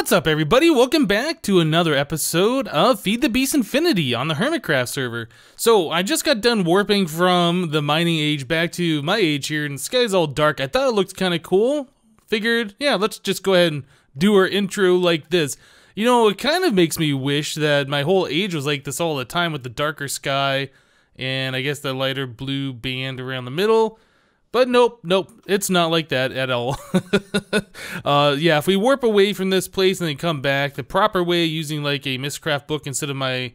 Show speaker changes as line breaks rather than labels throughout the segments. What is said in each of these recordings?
What's up, everybody? Welcome back to another episode of FTB Infinity on the HermitCraft server. So, I just got done warping from the mining age back to my age here, and the sky's all dark. I thought it looked kind of cool. Figured, yeah, let's just go ahead and do our intro like this. You know, it kind of makes me wish that my whole age was like this all the time with the darker sky, and I guess the lighter blue band around the middle. But nope, it's not like that at all. Yeah, if we warp away from this place and then come back, the proper way, using like a MISCraft book instead of my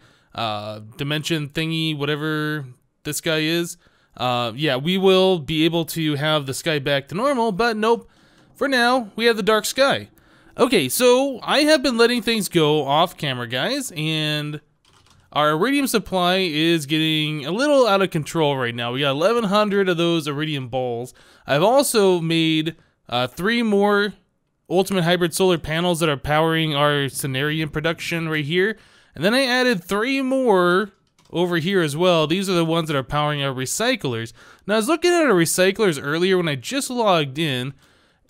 dimension thingy, whatever this guy is, yeah, we will be able to have the sky back to normal, but nope, for now, we have the dark sky. Okay, so I have been letting things go off camera, guys, and our iridium supply is getting a little out of control right now. We got 1,100 of those iridium balls. I've also made 3 more ultimate hybrid solar panels that are powering our Cenarium production right here. And then I added 3 more over here as well. These are the ones that are powering our recyclers. Now I was looking at our recyclers earlier when I just logged in,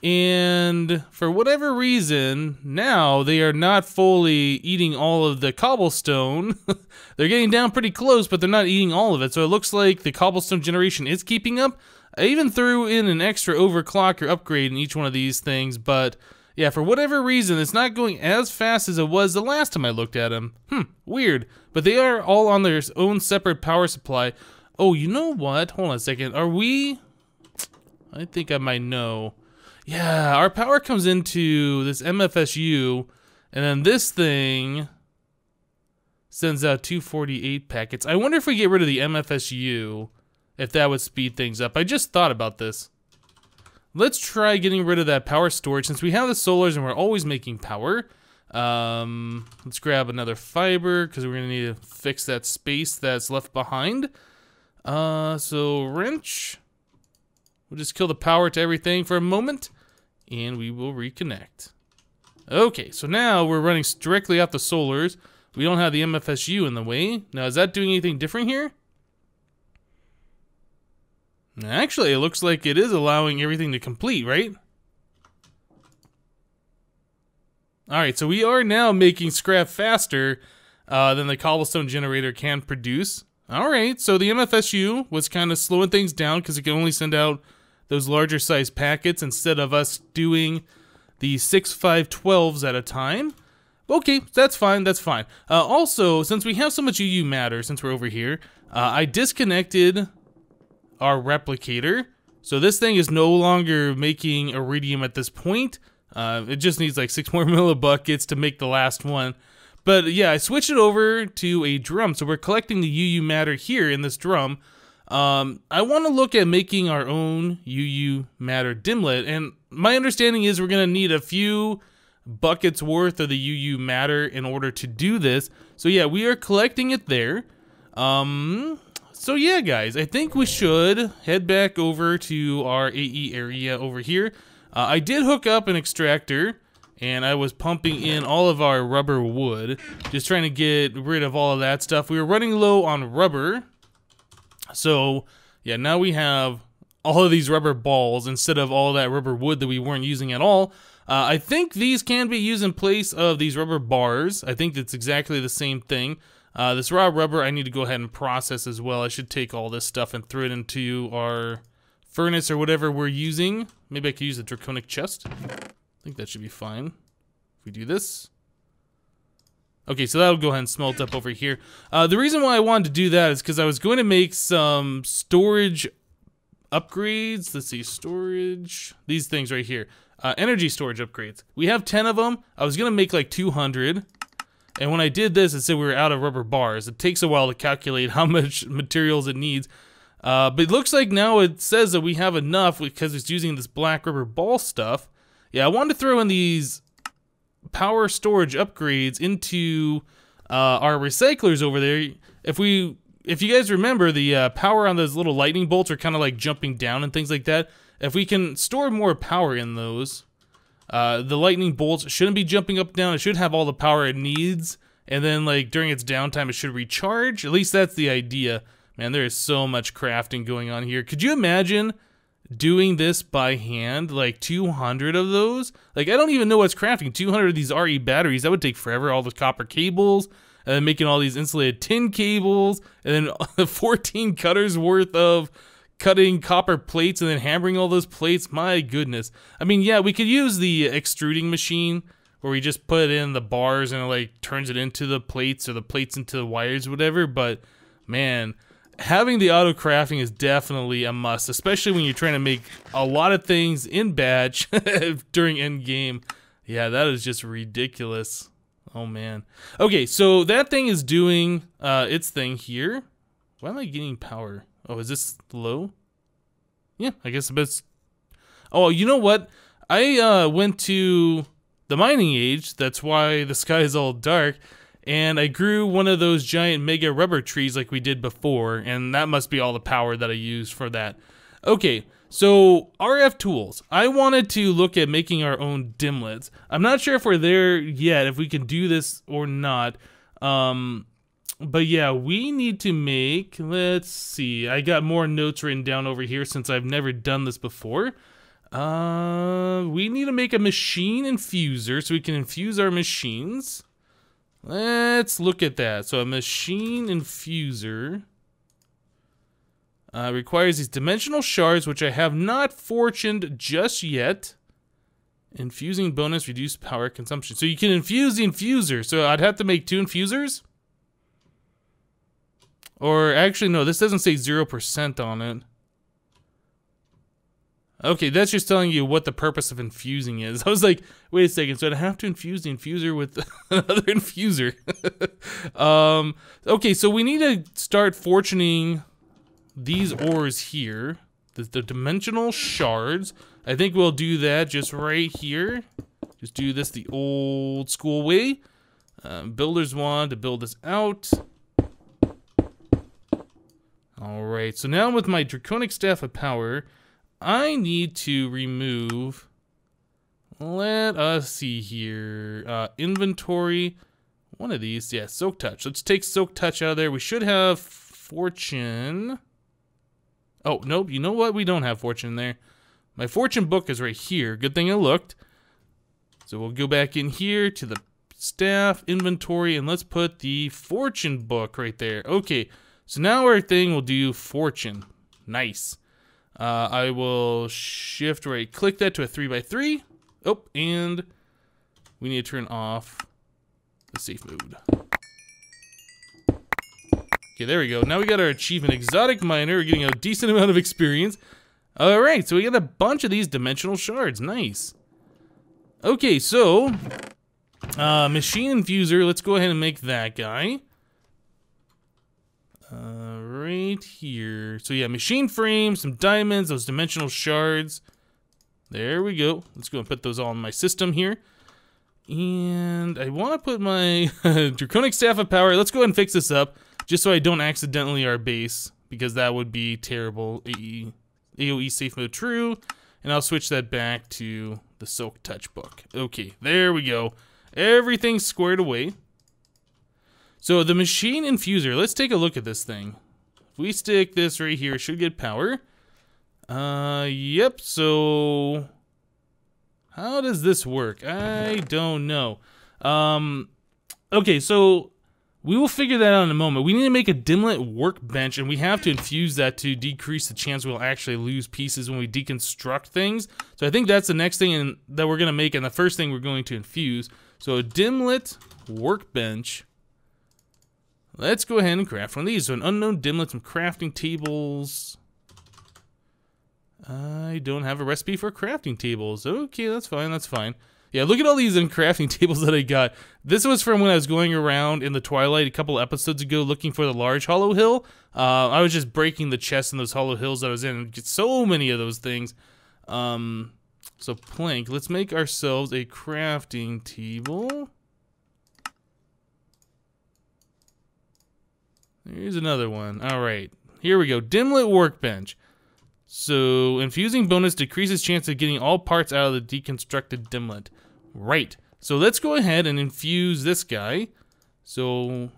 and for whatever reason, now they are not fully eating all of the cobblestone. They're getting down pretty close, but they're not eating all of it. So it looks like the cobblestone generation is keeping up. I even threw in an extra overclocker upgrade in each one of these things, but yeah, for whatever reason, it's not going as fast as it was the last time I looked at them. Weird. But they are all on their own separate power supply. Oh, you know what? Hold on a second. Are we... I think I might know. Yeah, our power comes into this MFSU, and then this thing sends out 248 packets. I wonder if we get rid of the MFSU, if that would speed things up. I just thought about this. Let's try getting rid of that power storage. Since we have the solars and we're always making power, let's grab another fiber, because we're going to need to fix that space that's left behind. So wrench. We'll just kill the power to everything for a moment, and we will reconnect. Okay, so now we're running directly off the solars. We don't have the MFSU in the way. Now, is that doing anything different here? Actually, it looks like it is allowing everything to complete, right? Alright, so we are now making scrap faster than the cobblestone generator can produce. Alright, so the MFSU was kind of slowing things down because it can only send out those larger size packets instead of us doing the 6.512s at a time. Okay, that's fine, that's fine. Also, since we have so much UU matter, since we're over here, I disconnected our replicator. So this thing is no longer making iridium at this point. It just needs like 6 more millibuckets to make the last one. But yeah, I switched it over to a drum, so we're collecting the UU matter here in this drum. I want to look at making our own UU matter dimlet, and my understanding is we're going to need a few buckets worth of the UU matter in order to do this. So yeah, we are collecting it there. So yeah, guys, I think we should head back over to our AE area over here. I did hook up an extractor, and I was pumping in all of our rubber wood, just trying to get rid of all of that stuff. We were running low on rubber. So, yeah, now we have all of these rubber balls instead of all that rubber wood that we weren't using at all. I think these can be used in place of these rubber bars. I think it's exactly the same thing. This raw rubber I need to go ahead and process as well. I should take all this stuff and throw it into our furnace or whatever we're using. Maybe I could use a draconic chest. I think that should be fine. If we do this. Okay, so that'll go ahead and smelt up over here. The reason why I wanted to do that is because I was going to make some storage upgrades. Let's see, storage. These things right here. Energy storage upgrades. We have 10 of them. I was going to make like 200. And when I did this, it said we were out of rubber bars. It takes a while to calculate how much materials it needs. But it looks like now it says that we have enough because it's using this black rubber ball stuff. Yeah, I wanted to throw in these power storage upgrades into our recyclers over there. If you guys remember, the power on those little lightning bolts are kind of like jumping down and things like that. If we can store more power in those, the lightning bolts shouldn't be jumping up and down. It should have all the power it needs, and then like during its downtime it should recharge. At least that's the idea. Man, there is so much crafting going on here. Could you imagine doing this by hand, like 200 of those. Like, I don't even know what's crafting. 200 of these RE batteries, that would take forever. All the copper cables, and then making all these insulated tin cables, and then 14 cutters worth of cutting copper plates and then hammering all those plates. My goodness. I mean, yeah, we could use the extruding machine where we just put in the bars and it like turns it into the plates or the plates into the wires, whatever. But man, having the auto crafting is definitely a must, especially when you're trying to make a lot of things in batch during end game. Yeah, that is just ridiculous. Oh man. Okay, so that thing is doing its thing here. Why am I getting power? Oh, is this low? Yeah, I guess a bit. Oh, you know what? I went to the mining age. That's why the sky is all dark. And I grew one of those giant mega rubber trees like we did before. And that must be all the power that I used for that. Okay, so RF tools. I wanted to look at making our own dimlets. I'm not sure if we're there yet, if we can do this or not. But yeah, we need to make, let's see, I got more notes written down over here since I've never done this before. We need to make a machine infuser so we can infuse our machines. Let's look at that. So a machine infuser requires these dimensional shards, which I have not fortuned just yet. Infusing bonus, reduced power consumption. So you can infuse the infuser. So I'd have to make 2 infusers? Or actually, no, this doesn't say 0% on it. Okay, that's just telling you what the purpose of infusing is. I was like, wait a second, so I'd have to infuse the infuser with another infuser. Okay, so we need to start fortuning these ores here. The dimensional shards. I think we'll do that just right here. Just do this the old school way. Builders want to build this out. Alright, so now with my Draconic Staff of Power, I need to remove, let us see here, inventory, one of these, yeah, Soak Touch. Let's take Soak Touch out of there. We should have Fortune. Oh, nope, you know what? We don't have Fortune there. My Fortune book is right here. Good thing I looked. So we'll go back in here to the staff, inventory, and let's put the Fortune book right there. Okay. So now our thing will do Fortune. Nice. I will shift right click that to a 3x3. Oh, and we need to turn off the safe mode. Okay, there we go. Now we got our achievement, Exotic Miner. We're getting a decent amount of experience. Alright, so we got a bunch of these dimensional shards. Nice. Okay, so machine infuser. Let's go ahead and make that guy. Right here. So yeah, machine frame, some diamonds, those dimensional shards. There we go. Let's go and put those all in my system here. And I want to put my Draconic Staff of Power. Let's go ahead and fix this up, just so I don't accidentally our base, because that would be terrible. AOE safe mode true. And I'll switch that back to the Soak Touch book. Okay, there we go. Everything's squared away. So the machine infuser, let's take a look at this thing. If we stick this right here, it should get power. Yep, so how does this work? I don't know. Okay, so we will figure that out in a moment. We need to make a Dimlet Workbench, and we have to infuse that to decrease the chance we'll actually lose pieces when we deconstruct things. So I think that's the next thing that we're going to make, and the first thing we're going to infuse. So a Dimlet Workbench. Let's go ahead and craft one of these. So an unknown dimlet, some crafting tables. I don't have a recipe for crafting tables. Okay, that's fine, that's fine. Yeah, look at all these crafting tables that I got. This was from when I was going around in the Twilight a couple episodes ago looking for the large hollow hill. I was just breaking the chests in those hollow hills that I was in. Get so many of those things. So plank, let's make ourselves a crafting table. Here's another one. Alright, here we go. Dimlet Workbench. So, infusing bonus decreases chance of getting all parts out of the deconstructed dimlet. Right. So let's go ahead and infuse this guy. So,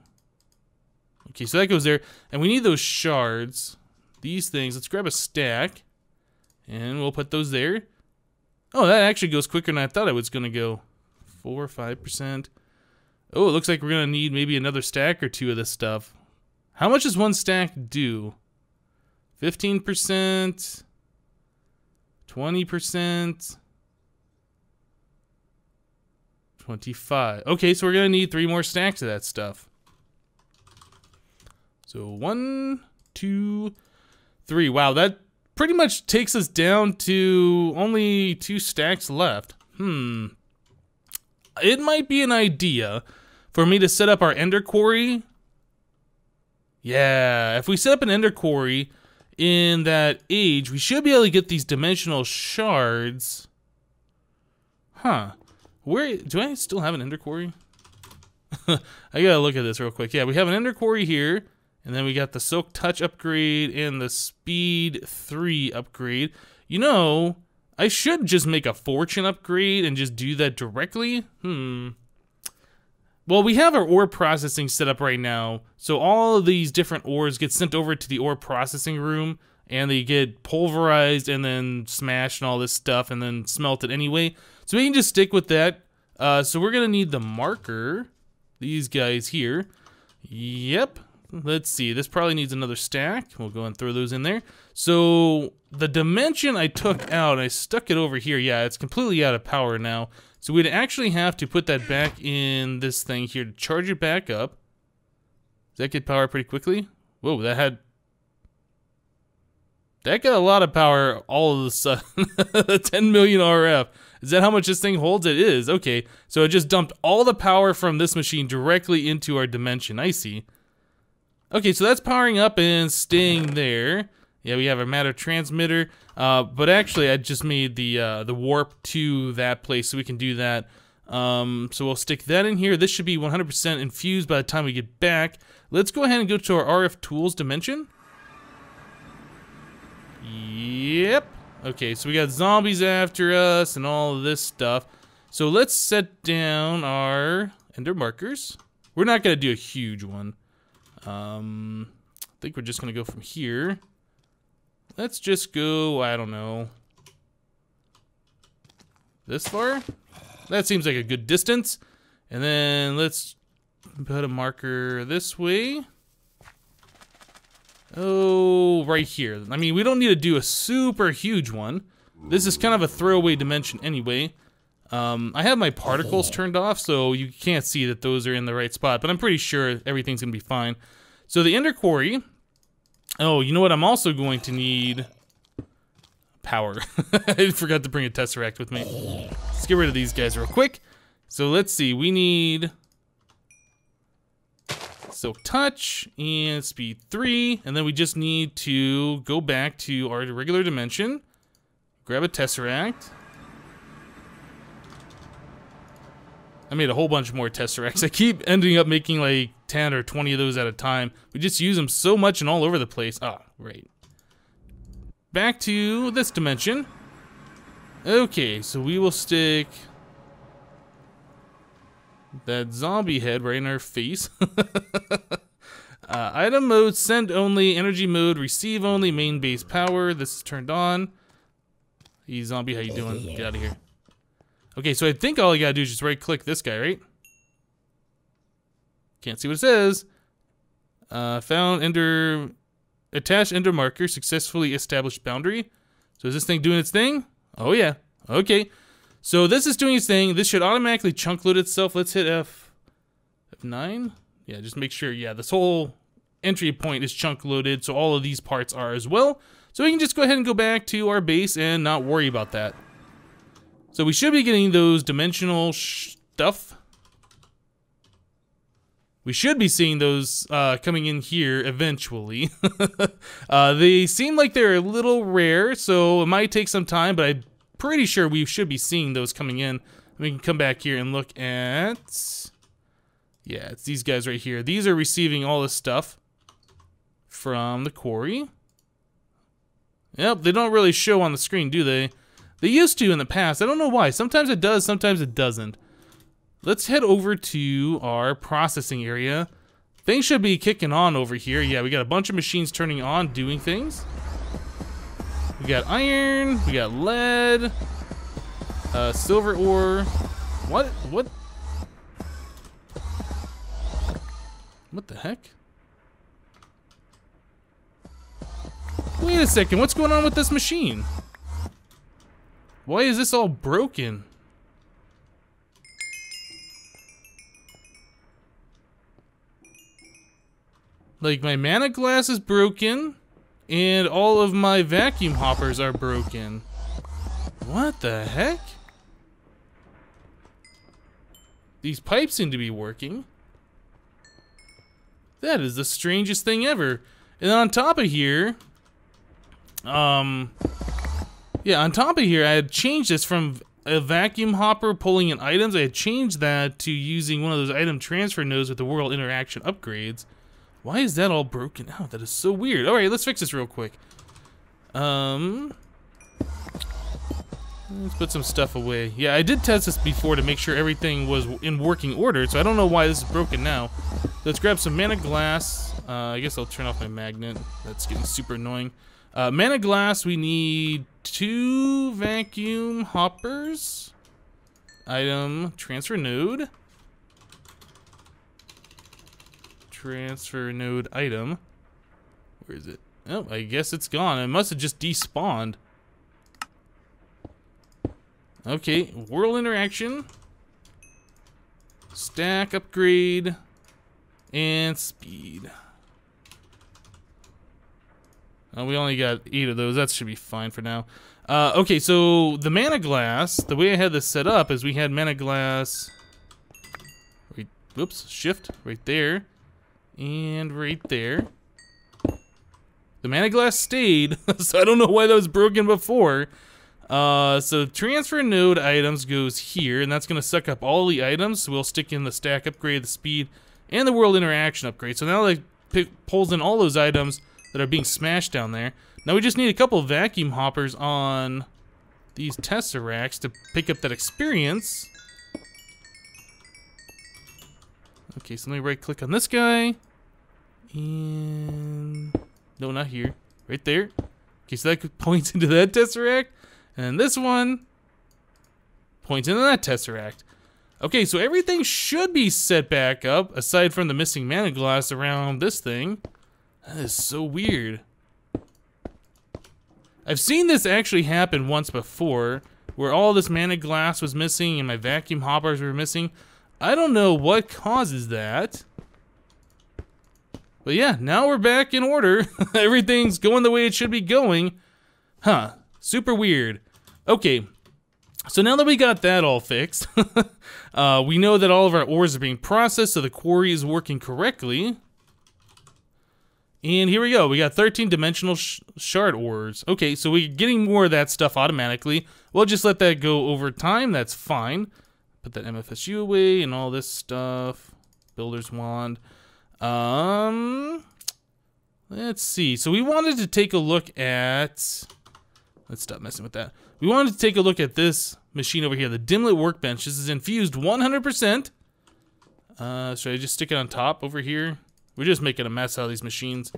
okay, so that goes there. And we need those shards. These things. Let's grab a stack. And we'll put those there. Oh, that actually goes quicker than I thought it was going to go. 4 or 5%. Oh, it looks like we're going to need maybe another stack or two of this stuff. How much does one stack do? 15%. 20%. 25. Okay, so we're going to need 3 more stacks of that stuff. So 1, 2, 3. Wow, that pretty much takes us down to only 2 stacks left. It might be an idea for me to set up our ender quarry. Yeah, if we set up an ender quarry in that age, we should be able to get these dimensional shards. Huh. Where do I still have an ender quarry? I gotta look at this real quick. Yeah, we have an ender quarry here, and then we got the Silk Touch upgrade and the Speed 3 upgrade. You know, I should just make a Fortune upgrade and just do that directly. Well, we have our ore processing set up right now, so all of these different ores get sent over to the ore processing room, and they get pulverized and then smashed and all this stuff and then smelted anyway. So we can just stick with that. So we're gonna need the marker, these guys here. Yep, let's see, this probably needs another stack. We'll go and throw those in there. So the dimension I took out, I stuck it over here. Yeah, it's completely out of power now. So we'd actually have to put that back in this thing here to charge it back up. Does that get power pretty quickly? Whoa, that got a lot of power all of a sudden. 10 million RF. Is that how much this thing holds? It is. Okay, so it just dumped all the power from this machine directly into our dimension. I see. Okay, so that's powering up and staying there. Yeah, we have our matter transmitter, but actually I just made the warp to that place so we can do that. So we'll stick that in here. This should be 100% infused by the time we get back. Let's go ahead and go to our RF tools dimension. Yep. Okay, so we got zombies after us and all of this stuff. So let's set down our ender markers. We're not gonna do a huge one. I think we're just gonna go from here. Let's just go, I don't know, this far? That seems like a good distance. And then let's put a marker this way. Oh, right here. I mean, we don't need to do a super huge one. This is kind of a throwaway dimension anyway. I have my particles turned off, so you can't see that those are in the right spot, but I'm pretty sure everything's gonna be fine. So the ender quarry. Oh, you know what? I'm also going to need power. I forgot to bring a tesseract with me. Let's get rid of these guys real quick. So let's see. We need Silk Touch and Speed 3, and then we just need to go back to our regular dimension, grab a tesseract. I made a whole bunch more tesseracts. I keep ending up making like 10 or 20 of those at a time. We just use them so much and all over the place. Ah, right. Back to this dimension. Okay, so we will stick that zombie head right in our face. Item mode, send only. Energy mode, receive only. Main base power. This is turned on. Hey, zombie, how you doing? Get out of here. Okay, so I think all you gotta do is just right-click this guy, right? Can't see what it says. Found ender... Attached ender marker, successfully established boundary. So is this thing doing its thing? Oh yeah, okay. So this is doing its thing. This should automatically chunk load itself. Let's hit F9. Yeah, just make sure, yeah, this whole entry point is chunk loaded, so all of these parts are as well. So we can just go ahead and go back to our base and not worry about that. So we should be getting those dimensional stuff. We should be seeing those coming in here eventually. They seem like they're a little rare, so it might take some time, but I'm pretty sure we should be seeing those coming in. We can come back here and look at... Yeah, it's these guys right here. These are receiving all this stuff from the quarry. Yep, they don't really show on the screen, do they? They used to in the past. I don't know why. Sometimes it does, sometimes it doesn't. Let's head over to our processing area. Things should be kicking on over here. Yeah, we got a bunch of machines turning on, doing things. We got iron, we got lead, silver ore. What? What the heck? Wait a second, what's going on with this machine? Why is this all broken? Like, my mana glass is broken, and all of my vacuum hoppers are broken. What the heck? These pipes seem to be working. That is the strangest thing ever. And on top of here, on top of here, I had changed this from a vacuum hopper pulling in items. I had changed that to using one of those item transfer nodes with the world interaction upgrades. Why is that all broken out? That is so weird. All right, let's fix this real quick. Let's put some stuff away. Yeah, I did test this before to make sure everything was in working order, so I don't know why this is broken now. Let's grab some mana glass. I guess I'll turn off my magnet. That's getting super annoying. Mana glass, we need 2 vacuum hoppers. Item transfer node. Transfer node item. Where is it? Oh, I guess it's gone. It must have just despawned. Okay, world interaction. Stack upgrade. And speed. We only got 8 of those. That should be fine for now. Okay, so the mana glass, the way I had this set up is we had mana glass. Whoops, shift right there. And right there. The mana glass stayed, so I don't know why that was broken before. So transfer node items goes here, and that's going to suck up all the items. So we'll stick in the stack upgrade, the speed, and the world interaction upgrade. So now it pulls in all those items that are being smashed down there. Now we just need a couple of vacuum hoppers on these tesseracts to pick up that experience. Okay, so let me right click on this guy. And no, not here. Right there. Okay, so that points into that tesseract. And this one points into that tesseract. Okay, so everything should be set back up, aside from the missing mana glass around this thing. That is so weird. I've seen this actually happen once before, where all this mana glass was missing and my vacuum hoppers were missing. I don't know what causes that. But yeah, now we're back in order. Everything's going the way it should be going. Huh, super weird. Okay, so now that we got that all fixed, we know that all of our ores are being processed, so the quarry is working correctly. And here we go, we got 13 dimensional shard ores. Okay, so we're getting more of that stuff automatically. We'll just let that go over time, that's fine. Put that MFSU away and all this stuff. Builder's wand. Let's see. So we wanted to take a look at... Let's stop messing with that. We wanted to take a look at this machine over here, the Dimlet Workbench. This is infused 100%. Should I just stick it on top over here? We're just making a mess out of these machines.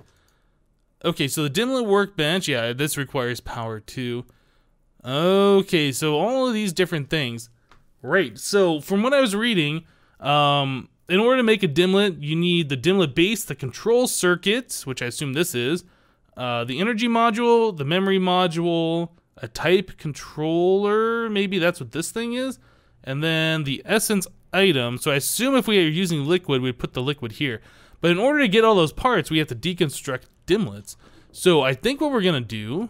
Okay, so the Dimlet Workbench, yeah, this requires power too. Okay, so all of these different things. Right, so from what I was reading, in order to make a dimlet, you need the dimlet base, the control circuit, which I assume this is, the energy module, the memory module, a type controller, maybe that's what this thing is, and then the essence item. So I assume if we are using liquid, we'd put the liquid here. But in order to get all those parts, we have to deconstruct dimlets. So I think what we're gonna do,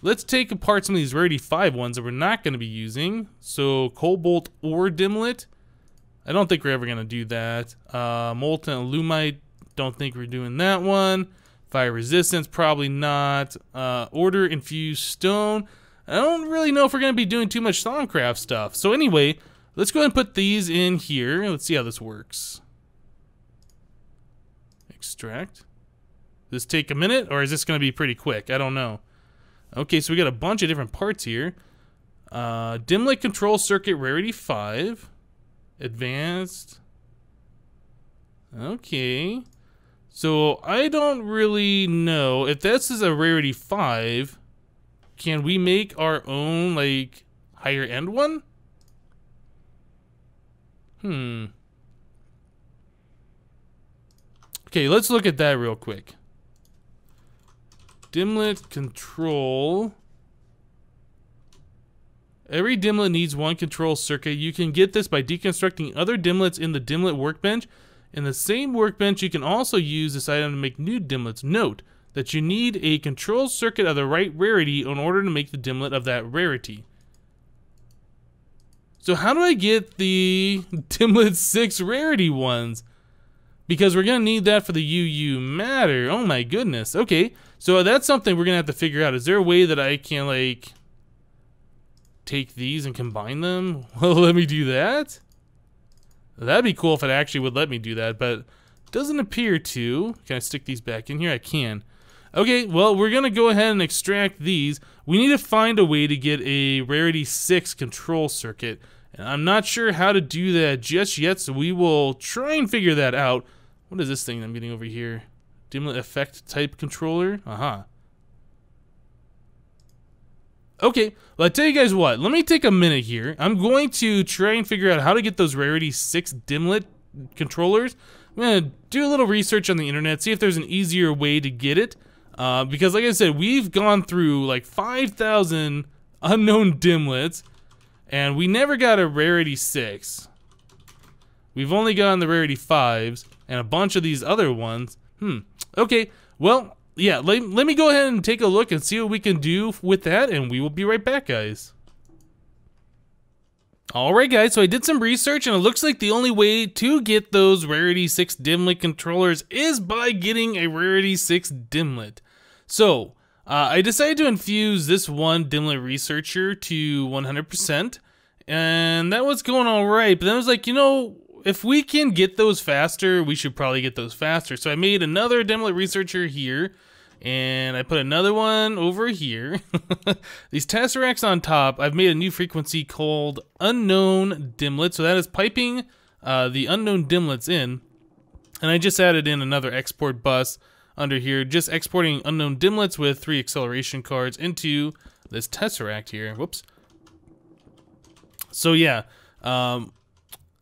let's take apart some of these rarity 5 ones that we're not gonna be using. So cobalt ore dimlet, I don't think we're ever gonna do that. Molten alumite, don't think we're doing that one. Fire resistance, probably not. Order infused stone, I don't really know if we're gonna be doing too much Thaumcraft stuff. So anyway, let's go ahead and put these in here. Let's see how this works. Extract. Does this take a minute, or is this gonna be pretty quick? I don't know. Okay, so we got a bunch of different parts here. Dimlet control circuit rarity 5. Advanced. Okay. So I don't really know if this is a rarity 5. Can we make our own like higher end one? Okay, let's look at that real quick. Dimlet control. Every dimlet needs one control circuit. You can get this by deconstructing other dimlets in the Dimlet Workbench. In the same workbench, you can also use this item to make new dimlets. Note that you need a control circuit of the right rarity in order to make the dimlet of that rarity. So how do I get the Dimlet 6 rarity ones? Because we're gonna need that for the UU matter. Oh my goodness. Okay, so that's something we're gonna have to figure out. Is there a way that I can like take these and combine them? Well, let me do that. That'd be cool if it actually would let me do that, but it doesn't appear to. Can I stick these back in here? I can. Okay, well, we're gonna go ahead and extract these. We need to find a way to get a rarity 6 control circuit, and I'm not sure how to do that just yet, so we will try and figure that out. What is this thing I'm getting over here? Dimlet effect type controller? Okay, well, I tell you guys what, let me take a minute here. I'm going to try and figure out how to get those rarity 6 dimlet controllers. I'm gonna do a little research on the internet, see if there's an easier way to get it. Because like I said, we've gone through like 5,000 unknown dimlets, and we never got a rarity 6. We've only gotten the rarity 5s, and a bunch of these other ones. Okay, well, yeah, let me go ahead and take a look and see what we can do with that, and we will be right back, guys. Alright guys, so I did some research, and it looks like the only way to get those rarity 6 dimlet controllers is by getting a rarity 6 dimlet. So, I decided to infuse this one dimlet researcher to 100%, and that was going alright, but then I was like, you know, if we can get those faster, we should probably get those faster. So I made another dimlet researcher here, and I put another one over here. These tesseracts on top, I've made a new frequency called unknown dimlet. So that is piping the unknown dimlets in. And I just added in another export bus under here, just exporting unknown dimlets with 3 acceleration cards into this tesseract here. Whoops. So yeah,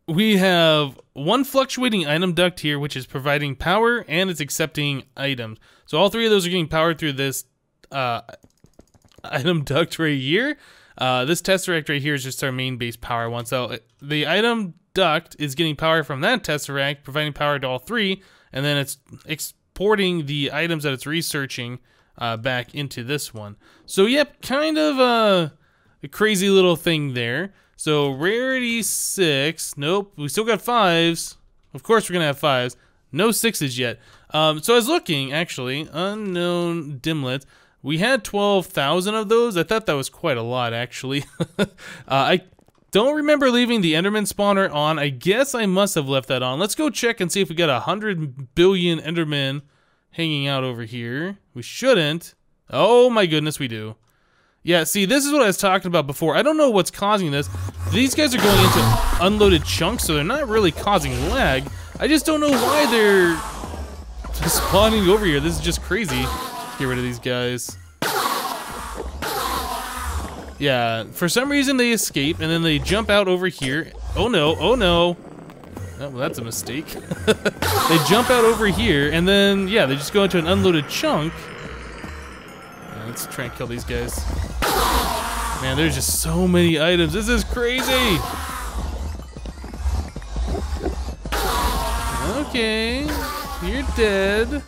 we have one fluctuating item duct here, which is providing power, and it's accepting items. So all 3 of those are getting powered through this item duct right here. This tesseract right here is just our main base power one. So the item duct is getting power from that tesseract, providing power to all 3, and then it's exporting the items that it's researching back into this one. So yep, kind of a crazy little thing there. So rarity 6, nope, we still got 5s. Of course we're gonna have 5s. No 6s yet. So I was looking, actually, unknown dimlets. We had 12,000 of those. I thought that was quite a lot, actually. I don't remember leaving the Enderman spawner on. I guess I must have left that on. Let's go check and see if we got 100 billion Endermen hanging out over here. We shouldn't. Oh my goodness, we do. Yeah, see, this is what I was talking about before. I don't know what's causing this. These guys are going into unloaded chunks, so they're not really causing lag. I just don't know why they're just spawning over here. This is just crazy. Get rid of these guys. Yeah, for some reason they escape, and then they jump out over here. Oh no, oh no. Oh, well, that's a mistake. They jump out over here, and then, yeah, they just go into an unloaded chunk. Let's try and kill these guys. Man, there's just so many items. This is crazy. Okay, you're dead.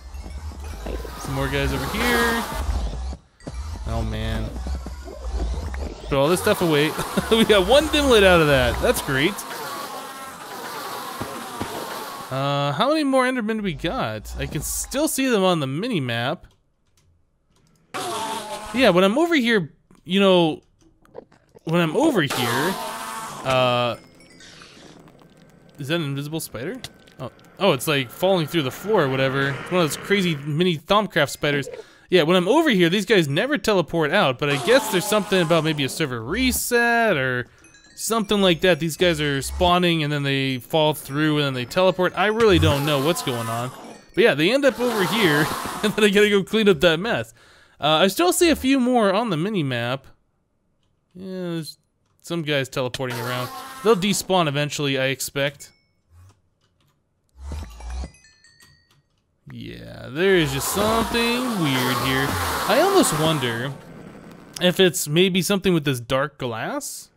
Some more guys over here. Oh man. Put all this stuff away. We got 1 dimlet out of that. That's great. How many more Endermen do we got? I can still see them on the mini map. Yeah, when I'm over here, you know, when I'm over here, is that an invisible spider? Oh, it's like falling through the floor or whatever. It's one of those crazy mini Thaumcraft spiders. Yeah, when I'm over here, these guys never teleport out, but I guess there's something about maybe a server reset or something like that. These guys are spawning and then they fall through and then they teleport. I really don't know what's going on. But yeah, they end up over here, and then I gotta go clean up that mess. I still see a few more on the mini-map. Yeah, there's some guys teleporting around. They'll despawn eventually, I expect. Yeah, there is just something weird here. I almost wonder if it's maybe something with this dark glass?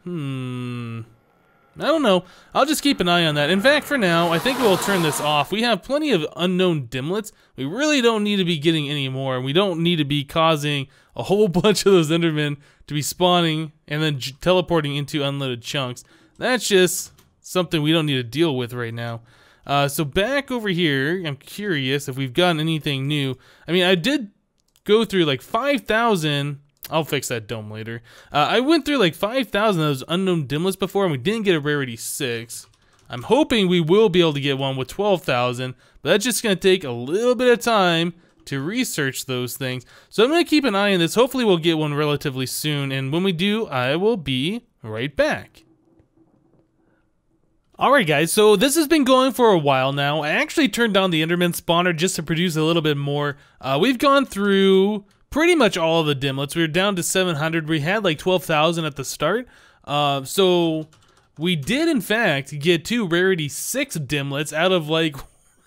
I don't know. I'll just keep an eye on that. In fact, for now, I think we'll turn this off. We have plenty of unknown dimlets. We really don't need to be getting any more. We don't need to be causing a whole bunch of those Endermen to be spawning and then teleporting into unloaded chunks. That's just something we don't need to deal with right now. So back over here, I'm curious if we've gotten anything new. I mean, I did go through like 5,000. I'll fix that dome later. I went through like 5,000 of those unknown dimlets before, and we didn't get a rarity 6. I'm hoping we will be able to get one with 12,000, but that's just going to take a little bit of time to research those things. So I'm going to keep an eye on this. Hopefully we'll get one relatively soon, and when we do, I will be right back. Alright guys, so this has been going for a while now. I actually turned on the Enderman spawner just to produce a little bit more. We've gone through pretty much all of the dimlets. We were down to 700. We had like 12,000 at the start. So we did in fact get 2 rarity 6 dimlets out of like,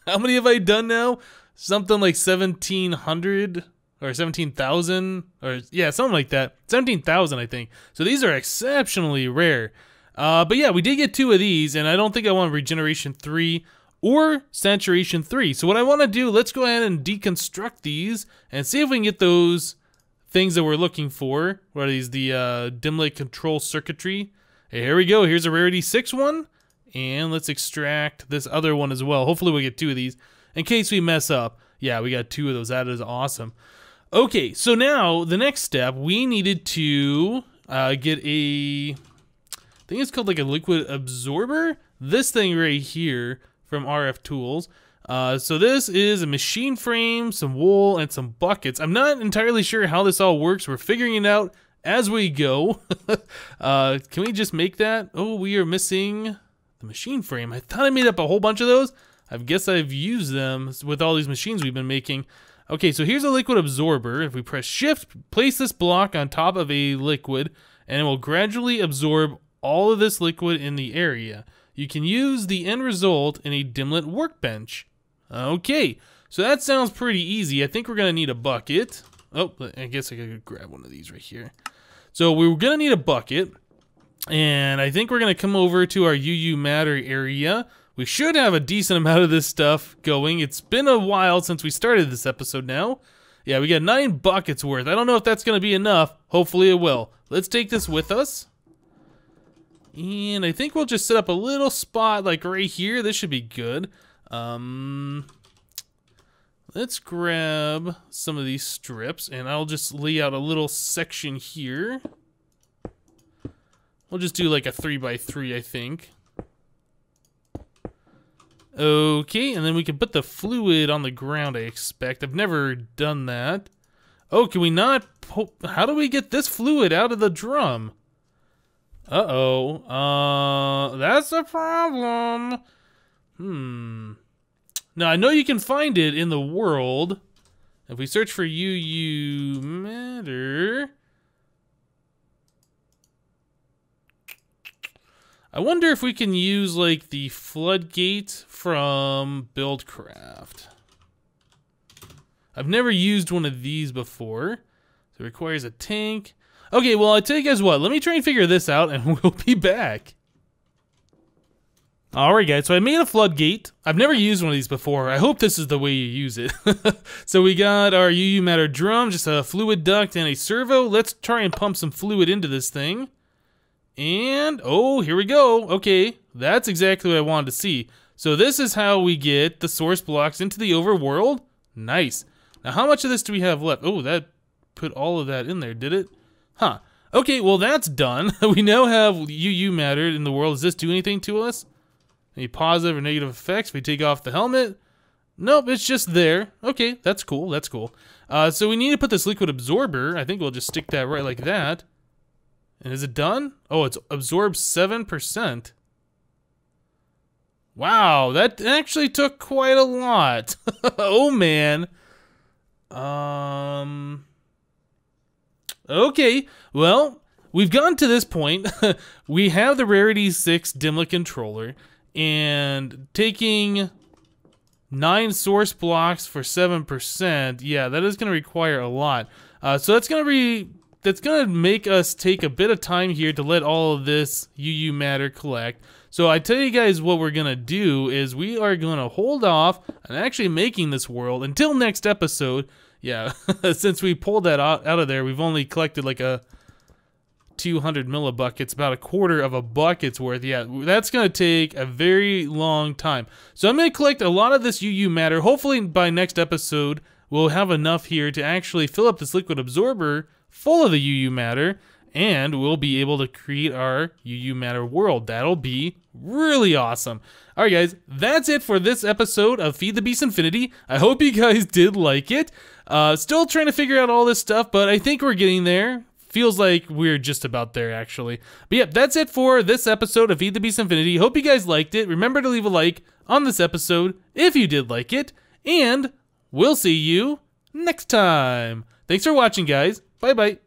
how many have I done now? Something like 1,700 or 17,000 or yeah, something like that. 17,000 I think. So these are exceptionally rare. But yeah, we did get 2 of these, and I don't think I want Regeneration 3 or Saturation 3. So what I want to do, let's go ahead and deconstruct these and see if we can get those things that we're looking for. What are these? The Dimlet Control Circuitry. Hey, here we go. Here's a Rarity 6 one. And let's extract this other one as well. Hopefully we'll get 2 of these in case we mess up. Yeah, we got 2 of those. That is awesome. Okay, so now the next step, we needed to get a... I think it's called like a liquid absorber. This thing right here from RF Tools. So this is a machine frame, some wool, and some buckets. I'm not entirely sure how this all works. We're figuring it out as we go. Can we just make that? Oh, we are missing the machine frame. I thought I made up a whole bunch of those. I guess I've used them with all these machines we've been making. Okay, so here's a liquid absorber. If we press shift, place this block on top of a liquid, and it will gradually absorb all of this liquid in the area. You can use the end result in a Dimlet Workbench. Okay, so that sounds pretty easy. I think we're gonna need a bucket. Oh, I guess I could grab one of these right here. So we're gonna need a bucket, and I think we're gonna come over to our UU matter area. We should have a decent amount of this stuff going. It's been a while since we started this episode now. Yeah, we got 9 buckets worth. I don't know if that's gonna be enough. Hopefully it will. Let's take this with us. And I think we'll just set up a little spot like right here. This should be good. Let's grab some of these strips, and I'll just lay out a little section here. We'll just do like a 3x3, I think. Okay, and then we can put the fluid on the ground, I expect. I've never done that. Oh, can we not? How do we get this fluid out of the drum? Uh-oh. That's a problem. Now, I know you can find it in the world. If we search for UU matter... I wonder if we can use, like, the floodgate from BuildCraft. I've never used one of these before. So it requires a tank. Okay, well, I tell you guys what. Let me try and figure this out, and we'll be back. Alright, guys. So I made a floodgate. I've never used one of these before. I hope this is the way you use it. So we got our UU matter drum, just a fluid duct, and a servo. Let's try and pump some fluid into this thing. And, oh, here we go. Okay, that's exactly what I wanted to see. So this is how we get the source blocks into the overworld. Nice. Now, how much of this do we have left? Oh, that put all of that in there, did it? Huh. Okay, well, that's done. We now have UU matter in the world. Does this do anything to us? Any positive or negative effects if we take off the helmet? Nope, it's just there. Okay, that's cool. That's cool. So we need to put this liquid absorber. I think we'll just stick that right like that. And is it done? Oh, it's absorbed 7%. Wow, that actually took quite a lot. Oh man. Okay, well, we've gotten to this point. We have the Rarity 6 Dimlet controller, and taking 9 source blocks for 7%, yeah, that is going to require a lot. So that's going to make us take a bit of time here to let all of this UU matter collect. So I tell you guys what we're going to do is we are going to hold off on actually making this world until next episode. Yeah, since we pulled that out of there, we've only collected like a 200 millibuckets, about a quarter of a bucket's worth. Yeah, that's going to take a very long time. So I'm going to collect a lot of this UU matter. Hopefully by next episode, we'll have enough here to actually fill up this liquid absorber full of the UU matter, and we'll be able to create our UU matter world. That'll be really awesome. All right, guys, that's it for this episode of Feed the Beast Infinity. I hope you guys did like it. Still trying to figure out all this stuff, but I think we're getting there. Feels like we're just about there, actually. But yeah, that's it for this episode of Feed the Beast Infinity. Hope you guys liked it. Remember to leave a like on this episode if you did like it, and we'll see you next time. Thanks for watching, guys. Bye-bye.